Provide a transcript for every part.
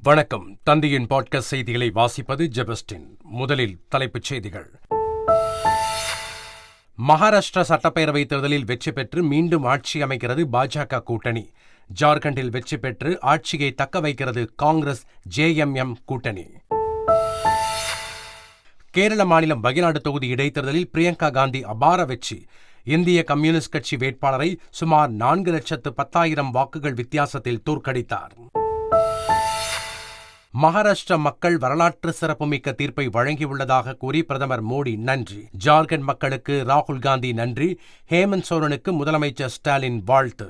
வணக்கம். தந்தையின் பாட்காஸ்ட் செய்திகளை வாசிப்பது ஜெபஸ்டின். முதலில் தலைப்புச் செய்திகள். மகாராஷ்டிரா சட்டப்பேரவைத் தேர்தலில் வெற்றி பெற்று மீண்டும் ஆட்சி அமைக்கிறது பாஜக கூட்டணி. ஜார்க்கண்டில் வெற்றி பெற்று ஆட்சியை தக்க வைக்கிறது காங்கிரஸ் JMM கூட்டணி. கேரள மாநிலம் வயநாடு தொகுதி இடைத்தேர்தலில் பிரியங்கா காந்தி அபார வெற்றி. இந்திய கம்யூனிஸ்ட் கட்சி வேட்பாளரை சுமார் 4,10,000 வாக்குகள் வித்தியாசத்தில் தோற்கடித்தார். மகாராஷ்டிரா மக்கள் வரலாற்று சிறப்புமிக்க தீர்ப்பை வழங்கியுள்ளதாக கூறி பிரதமர் மோடி நன்றி. ஜார்க்கண்ட் மக்களுக்கு ராகுல் காந்தி நன்றி. ஹேமந்த் சோரனுக்கு முதலமைச்சர் ஸ்டாலின் வாழ்த்து.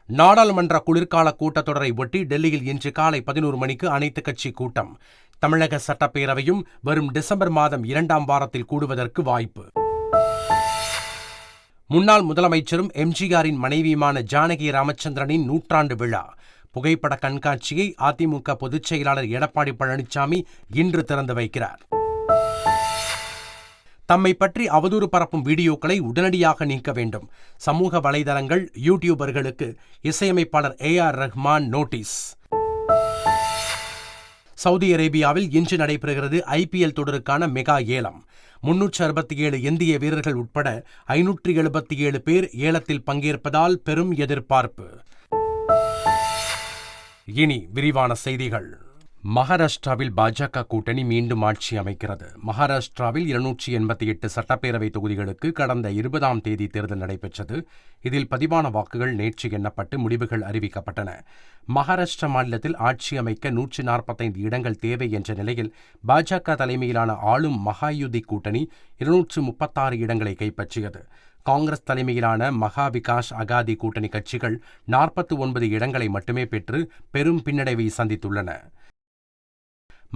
நாடாளுமன்ற குளிர்கால கூட்டத்தொடரை ஒட்டி டெல்லியில் இன்று காலை 11 மணிக்கு அனைத்துக் கட்சி கூட்டம். தமிழக சட்டப்பேரவையும் வரும் டிசம்பர் மாதம் 2ஆம் வாரத்தில் கூடுவதற்கு வாய்ப்பு. முன்னாள் முதலமைச்சரும் எம்ஜிஆரின் மனைவியுமான ஜானகி ராமச்சந்திரனின் நூற்றாண்டு விழா புகைப்பட கண்காட்சியை அதிமுக பொதுச் செயலாளர் எடப்பாடி பழனிசாமி இன்று திறந்து வைக்கிறார். தம்மை பற்றி அவதூறு பரப்பும் வீடியோக்களை உடனடியாக நீக்க வேண்டும். சமூக வலைதளங்கள் யூடியூபர்களுக்கு இசையமைப்பாளர் AR ரஹ்மான் நோட்டீஸ். சவுதி அரேபியாவில் இன்று நடைபெறுகிறது IPL தொடருக்கான மெகா ஏலம். 367 இந்திய வீரர்கள் உட்பட 577 பேர் ஏலத்தில் பங்கேற்பதால் பெரும் எதிர்பார்ப்பு. இனி விரிவான செய்திகள். மகாராஷ்டிராவில் பாஜக கூட்டணி மீண்டும் ஆட்சி அமைக்கிறது. மகாராஷ்டிராவில் 288 சட்டப்பேரவை தொகுதிகளுக்கு கடந்த 20ஆம் தேதி தேர்தல் நடைபெற்றது. இதில் பதிவான வாக்குகள் நேற்று எண்ணப்பட்டு முடிவுகள் அறிவிக்கப்பட்டன. மகாராஷ்டிரா மாநிலத்தில் ஆட்சி அமைக்க 145 இடங்கள் தேவை என்ற நிலையில் பாஜக தலைமையிலான ஆளும் மகாயுதி கூட்டணி 236 இடங்களை கைப்பற்றியது. காங்கிரஸ் தலைமையிலான மகா விகாஸ் அகாதி கூட்டணி கட்சிகள் 49 இடங்களை மட்டுமே பெற்று பெரும் பின்னடைவை சந்தித்துள்ளன.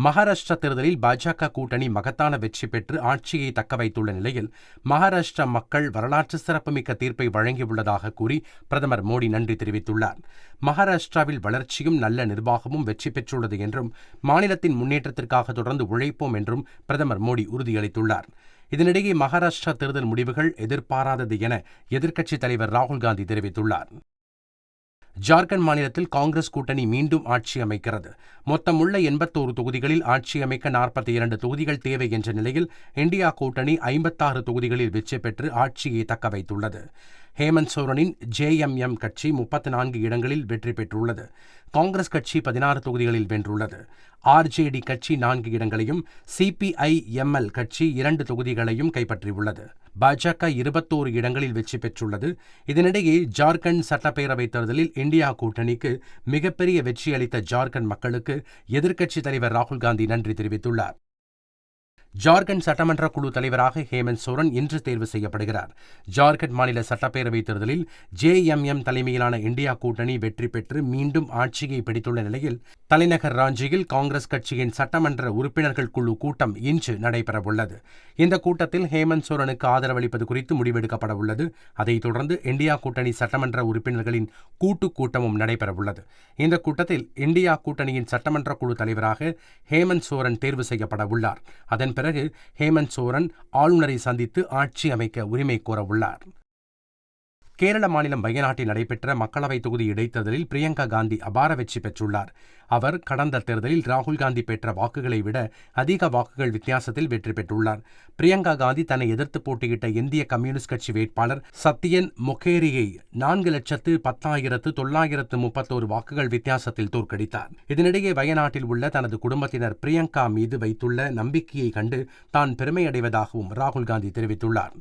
மகாராஷ்டிரா தேர்தலில் பாஜக கூட்டணி மகத்தான வெற்றி பெற்று ஆட்சியை தக்க வைத்துள்ள நிலையில் மகாராஷ்டிரா மக்கள் வரலாற்று சிறப்புமிக்க தீர்ப்பை வழங்கியுள்ளதாக கூறி பிரதமர் மோடி நன்றி தெரிவித்துள்ளார். மகாராஷ்டிராவில் வளர்ச்சியும் நல்ல நிர்வாகமும் வெற்றி பெற்றுள்ளது என்றும் மாநிலத்தின் முன்னேற்றத்திற்காக தொடர்ந்து உழைப்போம் என்றும் பிரதமர் மோடி உறுதியளித்துள்ளார். இதனிடையே மகாராஷ்டிரா தேர்தல் முடிவுகள் எதிர்பாராதது என எதிர்க்கட்சித் தலைவர் ராகுல் காந்தி தெரிவித்துள்ளார். ஜார்க்கண்ட் மாநிலத்தில் காங்கிரஸ் கூட்டணி மீண்டும் ஆட்சி அமைக்கிறது. மொத்தமுள்ள 81 தொகுதிகளில் ஆட்சி அமைக்க 42 தொகுதிகள் தேவை என்ற நிலையில் இந்தியா கூட்டணி 56 தொகுதிகளில் வெற்றி பெற்று ஆட்சியை தக்க வைத்துள்ளது. ஹேமந்த் சோரனின் JMM கட்சி 34 இடங்களில் வெற்றி பெற்றுள்ளது. காங்கிரஸ் கட்சி 16 தொகுதிகளில் வென்றுள்ளது. RJD கட்சி 4 இடங்களையும் CPI-ML கட்சி 2 தொகுதிகளையும் கைப்பற்றியுள்ளது. பாஜக 21 இடங்களில் வெற்றி பெற்றுள்ளது. இதனிடையே ஜார்க்கண்ட் சட்டப்பேரவைத் தேர்தலில் இந்தியா கூட்டணிக்கு மிகப்பெரிய வெற்றி அளித்த ஜார்க்கண்ட் மக்களுக்கு எதிர்க்கட்சித் தலைவர் ராகுல் காந்தி நன்றி தெரிவித்துள்ளார். ஜார்க்கண்ட் சட்டமன்ற குழு தலைவராக ஹேமந்த் சோரன் இன்று தேர்வு செய்யப்படுகிறார். ஜார்க்கண்ட் மாநில சட்டப்பேரவைத் தேர்தலில் JMM தலைமையிலான இந்தியா கூட்டணி வெற்றி பெற்று மீண்டும் ஆட்சியை பிடித்துள்ள நிலையில் தலைநகர் ராஞ்சியில் காங்கிரஸ் கட்சியின் சட்டமன்ற உறுப்பினர்கள் குழு கூட்டம் இன்று நடைபெறவுள்ளது. இந்த கூட்டத்தில் ஹேமந்த் சோரனுக்கு ஆதரவளிப்பது குறித்து முடிவெடுக்கப்பட உள்ளது. அதைத் தொடர்ந்து இந்தியா கூட்டணி சட்டமன்ற உறுப்பினர்களின் கூட்டுக் கூட்டமும் நடைபெறவுள்ளது. இந்த கூட்டத்தில் இந்தியா கூட்டணியின் சட்டமன்ற குழு தலைவராக ஹேமந்த் சோரன் தேர்வு செய்யப்பட உள்ளார். அதன் பிறகு ஹேமந்த் சோரன் ஆளுநரை சந்தித்து ஆட்சி அமைக்க உரிமை கோரவுள்ளார். கேரள மாநிலம் வயநாட்டில் நடைபெற்ற மக்களவைத் தொகுதி இடைத்தேர்தலில் பிரியங்கா காந்தி அபார வெற்றி பெற்றுள்ளார். அவர் கடந்த தேர்தலில் ராகுல் காந்தி பெற்ற வாக்குகளை விட அதிக வாக்குகள் வித்தியாசத்தில் வெற்றி பெற்றுள்ளார். பிரியங்கா காந்தி தன்னை எதிர்த்து போட்டியிட்ட இந்திய கம்யூனிஸ்ட் கட்சி வேட்பாளர் சத்யன் மொகேரியை 4,10,931 வாக்குகள் வித்தியாசத்தில் தோற்கடித்தார். இதனிடையே வயநாட்டில் உள்ள தனது குடும்பத்தினர் பிரியங்கா மீது வைத்துள்ள நம்பிக்கையை கண்டு தான் பெருமையடைவதாகவும் ராகுல் காந்தி தெரிவித்துள்ளார்.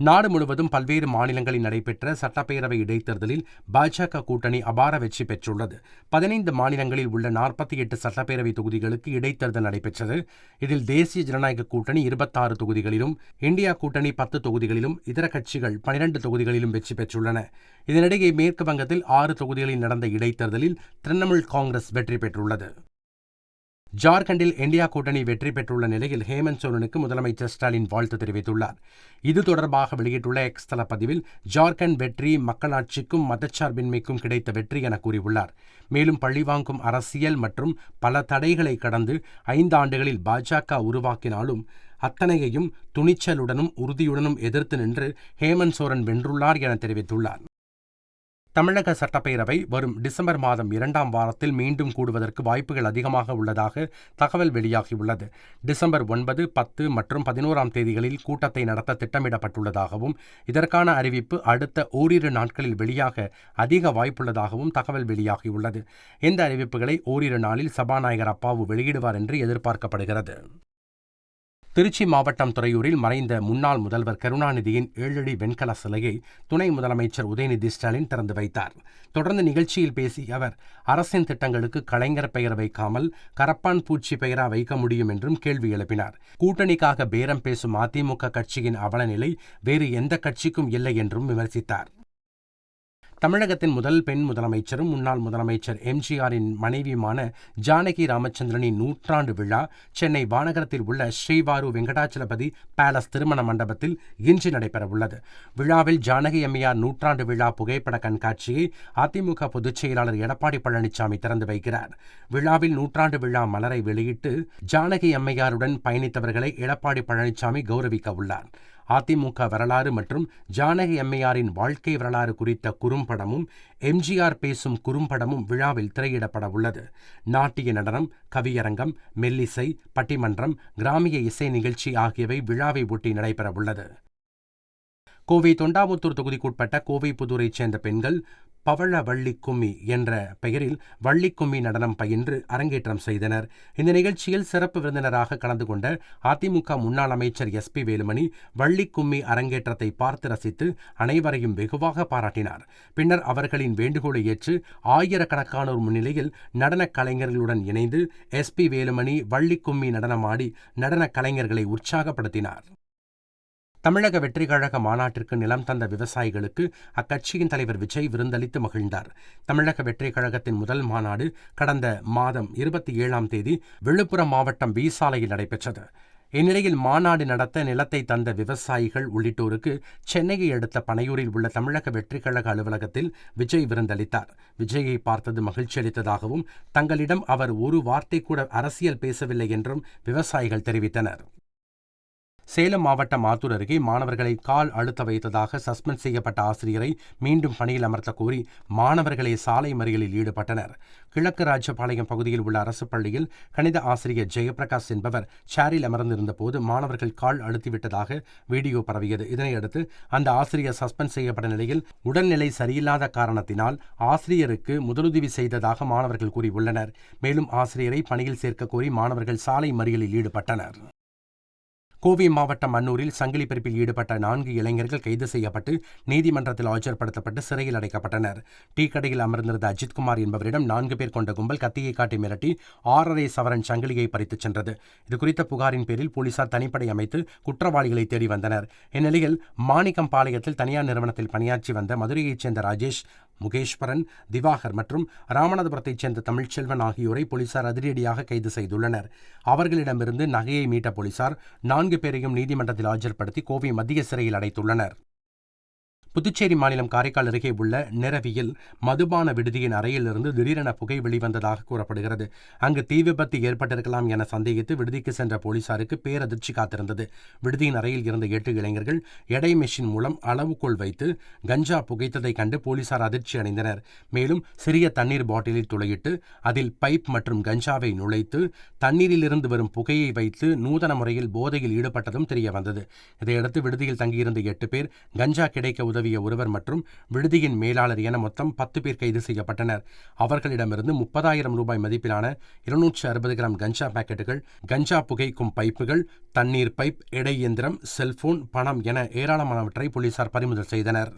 நாடு முழுவதும் பல்வேறு மாநிலங்களில் நடைபெற்ற சட்டப்பேரவை இடைத்தேர்தலில் பாஜக கூட்டணி அபார வெற்றி பெற்றுள்ளது. 15 மாநிலங்களில் உள்ள 48 சட்டப்பேரவை தொகுதிகளுக்கு இடைத்தேர்தல் நடைபெற்றது. இதில் தேசிய ஜனநாயக கூட்டணி 26 தொகுதிகளிலும், இந்தியா கூட்டணி 10 தொகுதிகளிலும், இதர கட்சிகள் 12 தொகுதிகளிலும் வெற்றி பெற்றுள்ளன. இதனிடையே மேற்கு வங்கத்தில் 6 தொகுதிகளில் நடந்த இடைத்தேர்தலில் திரிணாமுல் காங்கிரஸ் வெற்றி பெற்றுள்ளது. ஜார்க்கண்டில் இந்தியா கூட்டணி வெற்றி பெற்றுள்ள நிலையில் ஹேமந்த் சோரனுக்கு முதலமைச்சர் ஸ்டாலின் வாழ்த்து தெரிவித்துள்ளார். இது தொடர்பாக வெளியிட்டுள்ள எக்ஸ் தள பதிவில் ஜார்க்கண்ட் வெற்றி மக்களாட்சிக்கும் மதச்சார்பின்மைக்கும் கிடைத்த வெற்றி என கூறியுள்ளார். மேலும் பழிவாங்கும் அரசியல் மற்றும் பல தடைகளை கடந்து 5 ஆண்டுகளில் பாஜக உருவாக்கினாலும் அத்தனையையும் துணிச்சலுடனும் உறுதியுடனும் எதிர்த்து நின்று ஹேமந்த் சோரன் வென்றுள்ளார் என தெரிவித்துள்ளார். தமிழக சட்டப்பேரவை வரும் டிசம்பர் மாதம் 2ஆம் வாரத்தில் மீண்டும் கூடுவதற்கு வாய்ப்புகள் அதிகமாக உள்ளதாக தகவல் வெளியாகியுள்ளது. டிசம்பர் 9, 10 மற்றும் 11ஆம் தேதிகளில் கூட்டத்தை நடத்த திட்டமிடப்பட்டுள்ளதாகவும் இதற்கான அறிவிப்பு அடுத்த ஓரிரு நாட்களில் வெளியாக அதிக வாய்ப்புள்ளதாகவும் தகவல் வெளியாகியுள்ளது. இந்த அறிவிப்புகளை ஓரிரு நாளில் சபாநாயகர் அப்பாவு வெளியிடுவார் என்று எதிர்பார்க்கப்படுகிறது. திருச்சி மாவட்டம் துறையூரில் மறைந்த முன்னாள் முதல்வர் கருணாநிதியின் 7 அடி வெண்கல சிலையை துணை முதலமைச்சர் உதயநிதி ஸ்டாலின் திறந்து வைத்தார். தொடர்ந்து நிகழ்ச்சியில் பேசிய அவர், அரசின் திட்டங்களுக்கு கலைஞர் பெயர் வைக்காமல் கரப்பான் பூச்சி பெயரா வைக்க முடியும் என்றும் கேள்வி எழுப்பினார். கூட்டணிக்காக பேரம் பேசும் அதிமுக கட்சியின் அவலநிலை வேறு எந்த கட்சிக்கும் இல்லை என்றும் விமர்சித்தார். தமிழகத்தின் முதல் பெண் முதலமைச்சரும் முன்னாள் முதலமைச்சர் எம்ஜிஆரின் மனைவியுமான ஜானகி ராமச்சந்திரனின் 100ஆண்டு விழா சென்னை வானகரத்தில் உள்ள ஸ்ரீவாரு வெங்கடாச்சலபதி பேலஸ் திருமண மண்டபத்தில் இன்று நடைபெறவுள்ளது. விழாவில் ஜானகி அம்மையார் 100ஆண்டு விழா புகைப்பட கண்காட்சியை அதிமுக பொதுச் செயலாளர் எடப்பாடி பழனிசாமி திறந்து வைக்கிறார். விழாவில் 100ஆண்டு விழா மலரை வெளியிட்டு ஜானகி அம்மையாருடன் பயணித்தவர்களை எடப்பாடி பழனிசாமி கௌரவிக்க உள்ளார். அதிமுக வரலாறு மற்றும் ஜானகி அம்மையாரின் வாழ்க்கை வரலாறு குறித்த குறும்படமும் எம்ஜிஆர் பேசும் குறும்படமும் விழாவில் திரையிடப்பட உள்ளது. நாட்டிய நடனம், கவியரங்கம், மெல்லிசை, பட்டிமன்றம், கிராமிய இசை நிகழ்ச்சி ஆகியவை விழாவை ஒட்டி நடைபெறவுள்ளது. கோவை தொண்டாமுத்தூர் தொகுதிக்குட்பட்ட கோவைப்புதூரைச் சேர்ந்த பெண்கள் பவள வள்ளிக்கும்மி என்ற பெயரில் வள்ளிக்கும்மி நடனம் பயின்று அரங்கேற்றம் செய்தனர். இந்த நிகழ்ச்சியில் சிறப்பு விருந்தினராக கலந்து கொண்ட அதிமுக முன்னாள் அமைச்சர் SP வேலுமணி வள்ளிக்கும்மி அரங்கேற்றத்தை பார்த்து ரசித்து அனைவரையும் வெகுவாக பாராட்டினார். பின்னர் அவர்களின் வேண்டுகோளை ஏற்று ஆயிரக்கணக்கானோர் முன்னிலையில் நடனக் கலைஞர்களுடன் இணைந்து SP வேலுமணி வள்ளிக்கும்மி நடனமாடி நடனக் கலைஞர்களை உற்சாகப்படுத்தினார். தமிழக வெற்றிக் கழக மாநாட்டிற்கு நிலம் தந்த விவசாயிகளுக்கு அக்கட்சியின் தலைவர் விஜய் விருந்தளித்து மகிழ்ந்தார். தமிழக வெற்றிக் கழகத்தின் முதல் மாநாடு கடந்த மாதம் 27ஆம் தேதி விழுப்புரம் மாவட்டம் பி சாலையில் நடைபெற்றது. இந்நிலையில் மாநாடு நடத்த நிலத்தை தந்த விவசாயிகள் உள்ளிட்டோருக்கு சென்னையை அடுத்த பனையூரில் உள்ள தமிழக வெற்றிக் கழக அலுவலகத்தில் விஜய் விருந்தளித்தார். விஜயை பார்த்தது மகிழ்ச்சி அளித்ததாகவும் தங்களிடம் அவர் ஒரு வார்த்தை கூட அரசியல் பேசவில்லை என்றும் விவசாயிகள் தெரிவித்தனர். சேலம் மாவட்டம் ஆத்தூர் அருகே மாணவர்களை கால் அழுத்த வைத்ததாக சஸ்பெண்ட் செய்யப்பட்ட ஆசிரியரை மீண்டும் பணியில் அமர்த்த கோரி மாணவர்களை சாலை மறியலில் ஈடுபட்டனர். கிழக்கு ராஜபாளையம் பகுதியில் உள்ள அரசு பள்ளியில் கணித ஆசிரியர் ஜெயபிரகாஷ் என்பவர் சேரில் அமர்ந்திருந்த போது மாணவர்கள் கால் அழுத்திவிட்டதாக வீடியோ பரவியது. இதனையடுத்து அந்த ஆசிரியர் சஸ்பெண்ட் செய்யப்பட்ட நிலையில் உடல்நிலை சரியில்லாத காரணத்தினால் ஆசிரியருக்கு முதலுதவி செய்ததாக மாணவர்கள் கூறியுள்ளனர். மேலும் ஆசிரியரை பணியில் சேர்க்க கோரி மாணவர்கள் சாலை மறியலில் ஈடுபட்டனர். கோவை மாவட்டம் அன்னூரில் சங்கிலி பறிப்பில் ஈடுபட்ட 4 இளைஞர்கள் கைது செய்யப்பட்டு நீதிமன்றத்தில் ஆஜர்படுத்தப்பட்டு சிறையில் அடைக்கப்பட்டனர். டீ கடையில் அமர்ந்திருந்த அஜித்குமார் என்பவரிடம் 4 பேர் கொண்ட கும்பல் கத்தியை காட்டி மிரட்டி 6.5 சவரன் சங்கிலியை பறித்துச் சென்றது. இதுகுறித்த புகாரின் பேரில் போலீசார் தனிப்படை அமைத்து குற்றவாளிகளை தேடி வந்தனர். இந்நிலையில் மாணிக்கம்பாளையத்தில் தனியார் நிறுவனத்தில் பணியாற்றி வந்த மதுரையைச் சேர்ந்த ராஜேஷ், முகேஸ்வரன், திவாகர் மற்றும் ராமநாதபுரத்தைச் சேர்ந்த தமிழ்ச்செல்வன் ஆகியோரை போலீசார் அதிரடியாக கைது செய்துள்ளனர். அவர்களிடமிருந்து நகையை மீட்ட போலீசார் 4 பேரையும் நீதிமன்றத்தில் ஆஜர்படுத்தி கோவை மத்திய சிறையில் அடைத்துள்ளனர். புதுச்சேரி மாநிலம் காரைக்கால் அருகே உள்ள நிரவியில் மதுபான விடுதியின் அறையிலிருந்து திடீரென புகை வெளிவந்ததாக கூறப்படுகிறது. அங்கு தீ விபத்து ஏற்பட்டிருக்கலாம் என சந்தேகித்து விடுதிக்கு சென்ற போலீசாருக்கு பேரதிர்ச்சி காத்திருந்தது. விடுதியின் அறையில் இருந்த 8 இளைஞர்கள் எடை மெஷின் மூலம் அளவுகோல் வைத்து கஞ்சா புகைத்ததை கண்டு போலீசார் அதிர்ச்சி அடைந்தனர். மேலும் சிறிய தண்ணீர் பாட்டிலில் துளையிட்டு அதில் பைப் மற்றும் கஞ்சாவை நுழைத்து தண்ணீரிலிருந்து வரும் புகையை வைத்து நூதன முறையில் போதையில் ஈடுபட்டதும் தெரியவந்தது. இதையடுத்து விடுதியில் தங்கியிருந்த 8 பேர், கஞ்சா கிடைக்க உதவிய ஒருவர் மற்றும் விடுதியின் மேலாளர் என மொத்தம் 10 பேர் கைது செய்யப்பட்டனர். அவர்களிடமிருந்து 30,000 ரூபாய் மதிப்பிலான 260 கிராம் கஞ்சா பாக்கெட்டுகள், கஞ்சா புகைக்கும் பைப்புகள், தண்ணீர் பைப், எடை இயந்திரம், செல்போன், பணம் என ஏராளமானவற்றை போலீசார் பறிமுதல் செய்தனர்.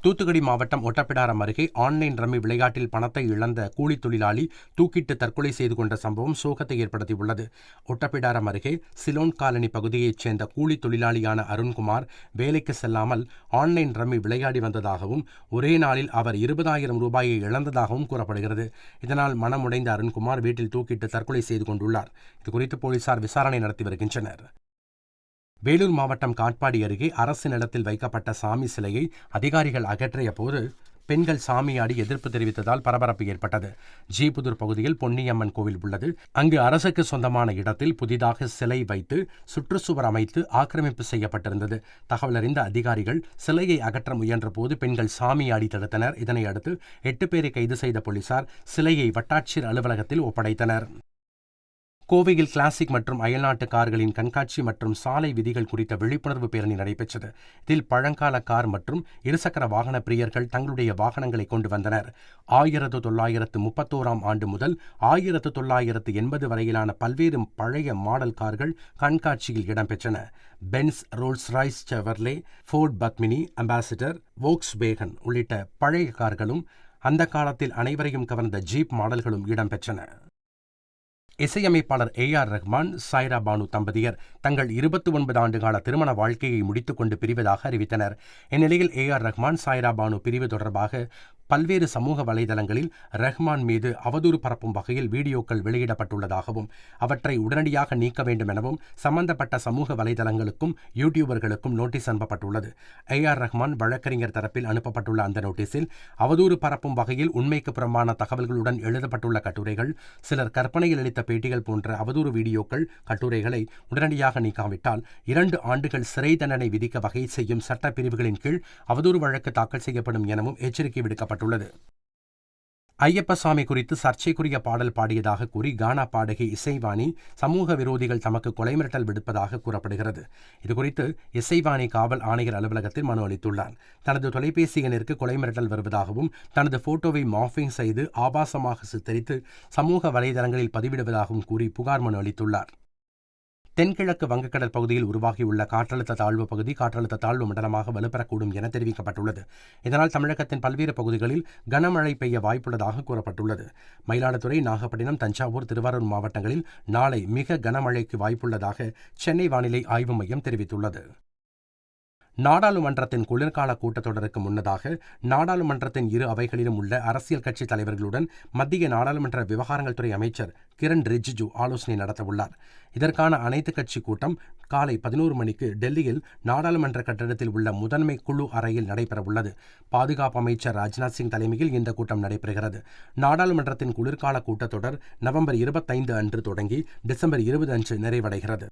தூத்துக்குடி மாவட்டம் ஒட்டப்பிடாரம் அருகே ஆன்லைன் ரம்மி விளையாட்டில் பணத்தை இழந்த கூலி தொழிலாளி தூக்கிட்டு தற்கொலை செய்து கொண்ட சம்பவம் சோகத்தை ஏற்படுத்தியுள்ளது. ஒட்டப்பிடாரம் அருகே சிலோன் காலனி பகுதியைச் சேர்ந்த கூலி தொழிலாளியான அருண்குமார் வேலைக்கு செல்லாமல் ஆன்லைன் ரம்மி விளையாடி வந்ததாகவும் ஒரே நாளில் அவர் 20,000 ரூபாயை இழந்ததாகவும் கூறப்படுகிறது. இதனால் மனமுடைந்த அருண்குமார் வீட்டில் தூக்கிட்டு தற்கொலை செய்து கொண்டுள்ளார். இதுகுறித்து போலீசார் விசாரணை நடத்தி வருகின்றனர். வேலூர் மாவட்டம் காட்பாடி அருகே அரசு நிலத்தில் வைக்கப்பட்ட சாமி சிலையை அதிகாரிகள் அகற்றிய போது பெண்கள் சாமியாடி எதிர்ப்பு தெரிவித்ததால் பரபரப்பு ஏற்பட்டது. ஜீபுதூர் பகுதியில் பொன்னியம்மன் கோவில் உள்ளது. அங்கு அரசுக்கு சொந்தமான இடத்தில் புதிதாக சிலை வைத்து சுற்றுச்சுவர் அமைத்து ஆக்கிரமிப்பு செய்யப்பட்டிருந்தது. தகவல் அறிந்த அதிகாரிகள் சிலையை அகற்ற முயன்ற போது பெண்கள் சாமியாடி தடுத்தனர். இதனை அடுத்து 8 பேரை கைது செய்த போலீசார் சிலையை வட்டாட்சியர் அலுவலகத்தில் ஒப்படைத்தனர். கோவையில் கிளாசிக் மற்றும் அயல்நாட்டு கார்களின் கண்காட்சி மற்றும் சாலை விதிகள் குறித்த விழிப்புணர்வு பேரணி நடைபெற்றது. இதில் பழங்கால கார் மற்றும் இருசக்கர வாகன பிரியர்கள் தங்களுடைய வாகனங்களை கொண்டு வந்தனர். 1931ஆம் ஆண்டு முதல் 1980 வரையிலான பல்வேறு பழைய மாடல் கார்கள் கண்காட்சியில் இடம்பெற்றன. Benz, Rolls Royce, Chevrolet, Ford Padmini, Ambassador, Volkswagen உள்ளிட்ட பழைய கார்களும் அந்த காலத்தில் அனைவரையும் கவர்ந்த ஜீப் மாடல்களும் இடம்பெற்றன. இசையமைப்பாளர் A.R. ரஹ்மான், சாய்ரா பானு தம்பதியர் தங்கள் 29 ஆண்டுகால திருமண வாழ்க்கையை முடித்துக்கொண்டு பிரிவதாக அறிவித்தனர். இந்நிலையில் A.R. ரஹ்மான், சாய்ரா பானு பிரிவு தொடர்பாக பல்வேறு சமூக வலைதளங்களில் ரஹ்மான் மீது அவதூறு பரப்பும் வகையில் வீடியோக்கள் வெளியிடப்பட்டுள்ளதாகவும் அவற்றை உடனடியாக நீக்க வேண்டும் எனவும் சம்பந்தப்பட்ட சமூக வலைதளங்களுக்கும் யூடியூபர்களுக்கும் நோட்டீஸ் அனுப்பப்பட்டுள்ளது. A.R. ரஹ்மான் வழக்கறிஞர் தரப்பில் அனுப்பப்பட்டுள்ள அந்த நோட்டீஸில் அவதூறு பரப்பும் வகையில் உண்மைக்கு புறம்பான தகவல்களுடன் எழுதப்பட்டுள்ள கட்டுரைகள், சிலர் கற்பனையில் அளித்த பேட்டிகள் போன்ற அவதூறு வீடியோக்கள், கட்டுரைகளை உடனடியாக நீக்காவிட்டால் 2 ஆண்டுகள் சிறை தண்டனை விதிக்க வகை செய்யும் சட்டப்பிரிவுகளின் கீழ் அவதூறு வழக்கு தாக்கல் செய்யப்படும் எனவும் எச்சரிக்கை விடுக்கப்பட்டுள்ளது. ஐயப்பசாமி குறித்து சர்ச்சைக்குரிய பாடல் பாடியதாக கூறி கானா பாடகி இசைவாணி சமூக விரோதிகள் தமக்கு கொலை மிரட்டல் விடுப்பதாக கூறப்படுகிறது. இதுகுறித்து இசைவாணி காவல் ஆணையர் அலுவலகத்தில் மனு அளித்துள்ளார். தனது தொலைபேசி எண்ணிற்கு கொலை மிரட்டல் வருவதாகவும் தனது போட்டோவை மார்பிங் செய்து ஆபாசமாக சித்தரித்து சமூக வலைதளங்களில் பதிவிடுவதாகவும் கூறி புகார் மனு அளித்துள்ளார். தென்கிழக்கு வங்கக்கடல் பகுதியில் உருவாகியுள்ள காற்றழுத்த தாழ்வு பகுதி காற்றழுத்த தாழ்வு மண்டலமாக வலுப்பெறக்கூடும் என தெரிவிக்கப்பட்டுள்ளது. இதனால் தமிழகத்தின் பல்வேறு பகுதிகளில் கனமழை பெய்ய வாய்ப்புள்ளதாக கூறப்பட்டுள்ளது. மயிலாடுதுறை, நாகப்பட்டினம், தஞ்சாவூர், திருவாரூர் மாவட்டங்களில் நாளை மிக கனமழைக்கு வாய்ப்புள்ளதாக சென்னை வானிலை ஆய்வு மையம் தெரிவித்துள்ளது. நாடாளுமன்றத்தின் குளிர்கால கூட்டத்தொடருக்கு முன்னதாக நாடாளுமன்றத்தின் 2 அவைகளிலும் உள்ள அரசியல் கட்சித் தலைவர்களுடன் மத்திய நாடாளுமன்ற விவகாரங்கள் துறை அமைச்சர் கிரண் ரிஜிஜு ஆலோசனை நடத்தவுள்ளார். இதற்கான அனைத்துக் கட்சி கூட்டம் காலை 11 மணிக்கு டெல்லியில் நாடாளுமன்ற கட்டடத்தில் உள்ள முதன்மை குழு அறையில் நடைபெறவுள்ளது. பாதுகாப்பு அமைச்சர் ராஜ்நாத் சிங் தலைமையில் இந்த கூட்டம் நடைபெறுகிறது. நாடாளுமன்றத்தின் குளிர்கால கூட்டத்தொடர் நவம்பர் 25 அன்று தொடங்கி டிசம்பர் 20 அன்று நிறைவடைகிறது.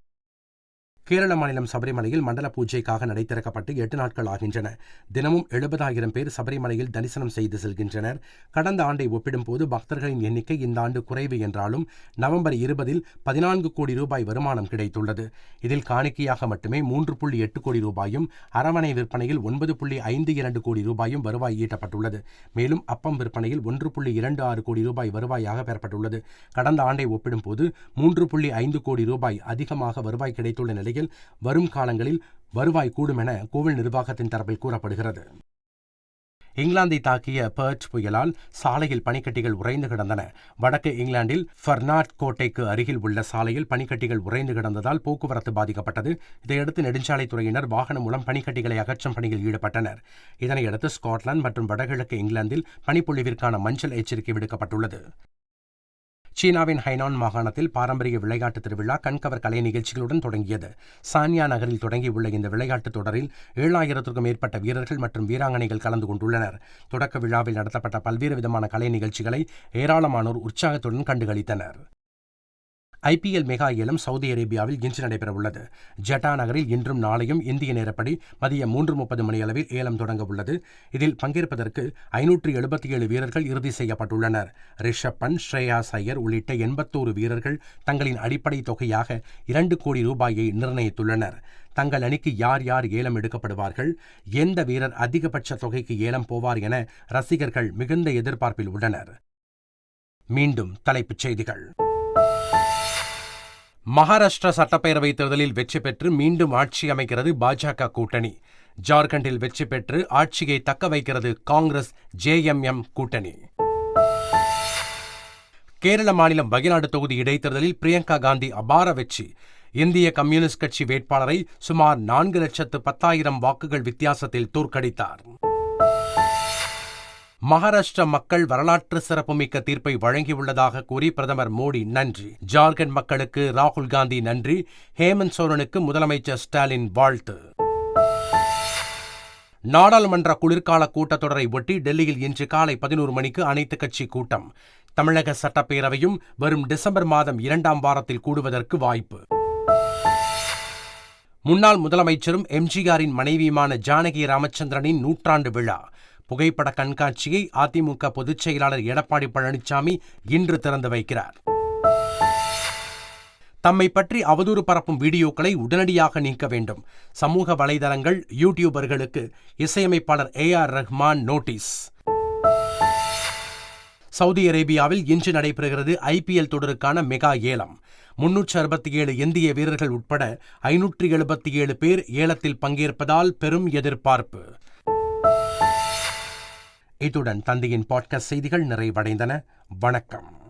கேரள மாநிலம் சபரிமலையில் மண்டல பூஜைக்காக நடை திறக்கப்பட்டு 8 நாட்கள் ஆகின்றன. தினமும் 70,000 பேர் சபரிமலையில் தரிசனம் செய்து செல்கின்றனர். கடந்த ஆண்டை ஒப்பிடும்போது பக்தர்களின் எண்ணிக்கை இந்த ஆண்டு குறைவு என்றாலும் நவம்பர் 20இல் 14 கோடி ரூபாய் வருமானம் கிடைத்துள்ளது. இதில் காணிக்கையாக மட்டுமே 3.8 கோடி ரூபாயும், அரவணை விற்பனையில் 9.52 கோடி ரூபாயும் வருவாய் ஈட்டப்பட்டுள்ளது. மேலும் அப்பம் விற்பனையில் 1.26 கோடி ரூபாய் வருவாயாக பெறப்பட்டுள்ளது. கடந்த ஆண்டை ஒப்பிடும்போது 3.5 கோடி ரூபாய் அதிகமாக வருவாய் கிடைத்துள்ள நிலையில் வரும் காலங்களில் வருவாய் கூடும் என கோவில் நிர்வாகத்தின் தரப்பில் கூறப்படுகிறது. இங்கிலாந்தை தாக்கிய பெர்ட் புயலால் சாலையில் பனிக்கட்டிகள் உறைந்து கிடந்தன. வடக்கு இங்கிலாந்தில் ஃபர்னாட் கோட்டைக்கு அருகில் உள்ள சாலையில் பனிக்கட்டிகள் உறைந்து கிடந்ததால் போக்குவரத்து பாதிக்கப்பட்டது. இதையடுத்து நெடுஞ்சாலைத்துறையினர் வாகனம் மூலம் பனிக்கட்டிகளை அகற்றும் பணியில் ஈடுபட்டனர். இதனையடுத்து ஸ்காட்லாந்து மற்றும் வடகிழக்கு இங்கிலாந்தில் பனிப்பொழிவிற்கான மஞ்சள் எச்சரிக்கை விடுக்கப்பட்டுள்ளது. சீனாவின் ஹைனான் மாகாணத்தில் பாரம்பரிய விளையாட்டு திருவிழா கண்கவர் கலை நிகழ்ச்சிகளுடன் தொடங்கியது. சான்யா நகரில் தொடங்கியுள்ள இந்த விளையாட்டுத் தொடரில் 7000க்கும் மேற்பட்ட வீரர்கள் மற்றும் வீராங்கனைகள் கலந்து கொண்டுள்ளனர். தொடக்க விழாவில் நடத்தப்பட்ட பல்வேறு விதமான கலை நிகழ்ச்சிகளை ஏராளமானோர் உற்சாகத்துடன் கண்டுகளித்தனர். IPL மெகா ஏலம் சவுதி அரேபியாவில் இன்று நடைபெறவுள்ளது. ஜெட்டா நகரில் இன்றும் நாளையும் இந்திய நேரப்படி மதியம் 3:30 மணியளவில் ஏலம் தொடங்க உள்ளது. இதில் பங்கேற்பதற்கு 577 வீரர்கள் இறுதி செய்யப்பட்டுள்ளனர். ரிஷப் பண்ட், ஸ்ரேயாஸ் ஐயர் உள்ளிட்ட 81 வீரர்கள் தங்களின் அடிப்படை தொகையாக 2 கோடி ரூபாயை நிர்ணயித்துள்ளனர். தங்கள் அணிக்கு யார் யார் ஏலம் எடுக்கப்படுவார்கள், எந்த வீரர் அதிகபட்ச தொகைக்கு ஏலம் போவார் என ரசிகர்கள் மிகுந்த எதிர்பார்ப்பில் உள்ளனர். மீண்டும் தலைப்புச் செய்திகள். மகாராஷ்டிரா சட்டப்பேரவைத் தேர்தலில் வெற்றி பெற்று மீண்டும் ஆட்சி அமைக்கிறது பாஜக கூட்டணி. ஜார்க்கண்டில் வெற்றி பெற்று ஆட்சியை தக்க வைக்கிறது காங்கிரஸ் JMM கூட்டணி. கேரள மாநிலம் வயநாடு தொகுதி இடைத்தேர்தலில் பிரியங்கா காந்தி அபார வெற்றி. இந்திய கம்யூனிஸ்ட் கட்சி வேட்பாளரை சுமார் 4,10,000 வாக்குகள் வித்தியாசத்தில் தோற்கடித்தார். மகாராஷ்டிரா மக்கள் வரலாற்று சிறப்புமிக்க தீர்ப்பை வழங்கியுள்ளதாக கூறி பிரதமர் மோடி நன்றி. ஜார்க்கண்ட் மக்களுக்கு ராகுல் காந்தி நன்றி. ஹேமந்த் சோரனுக்கு முதலமைச்சர் ஸ்டாலின் வாழ்த்து. நாடாளுமன்ற குளிர்கால கூட்டத்தொடரை ஒட்டி டெல்லியில் இன்று காலை 11 மணிக்கு அனைத்துக் கட்சி கூட்டம். தமிழக சட்டப்பேரவையும் வரும் டிசம்பர் மாதம் 2ஆம் வாரத்தில் கூடுவதற்கு வாய்ப்பு. முன்னாள் முதலமைச்சரும் எம்ஜிஆரின் மனைவியுமான ஜானகி ராமச்சந்திரனின் 100ஆண்டு விழா புகைப்பட கண்காட்சியை அதிமுக பொதுச் செயலாளர் எடப்பாடி பழனிசாமி இன்று திறந்து வைக்கிறார். தம்மை பற்றி அவதூறு பரப்பும் வீடியோக்களை உடனடியாக நீக்க வேண்டும். சமூக வலைதளங்கள், யூடியூபர்களுக்கு இசையமைப்பாளர் AR ரஹ்மான் நோட்டீஸ். சவுதி அரேபியாவில் இன்று நடைபெறுகிறது IPL தொடருக்கான மெகா ஏலம். 367 இந்திய வீரர்கள் உட்பட 577 பேர் ஏலத்தில் பங்கேற்பதால் பெரும் எதிர்பார்ப்பு. இத்துடன் தந்தையின் பாட்காஸ்ட் செய்திகள் நிறைவடைந்தன. வணக்கம்.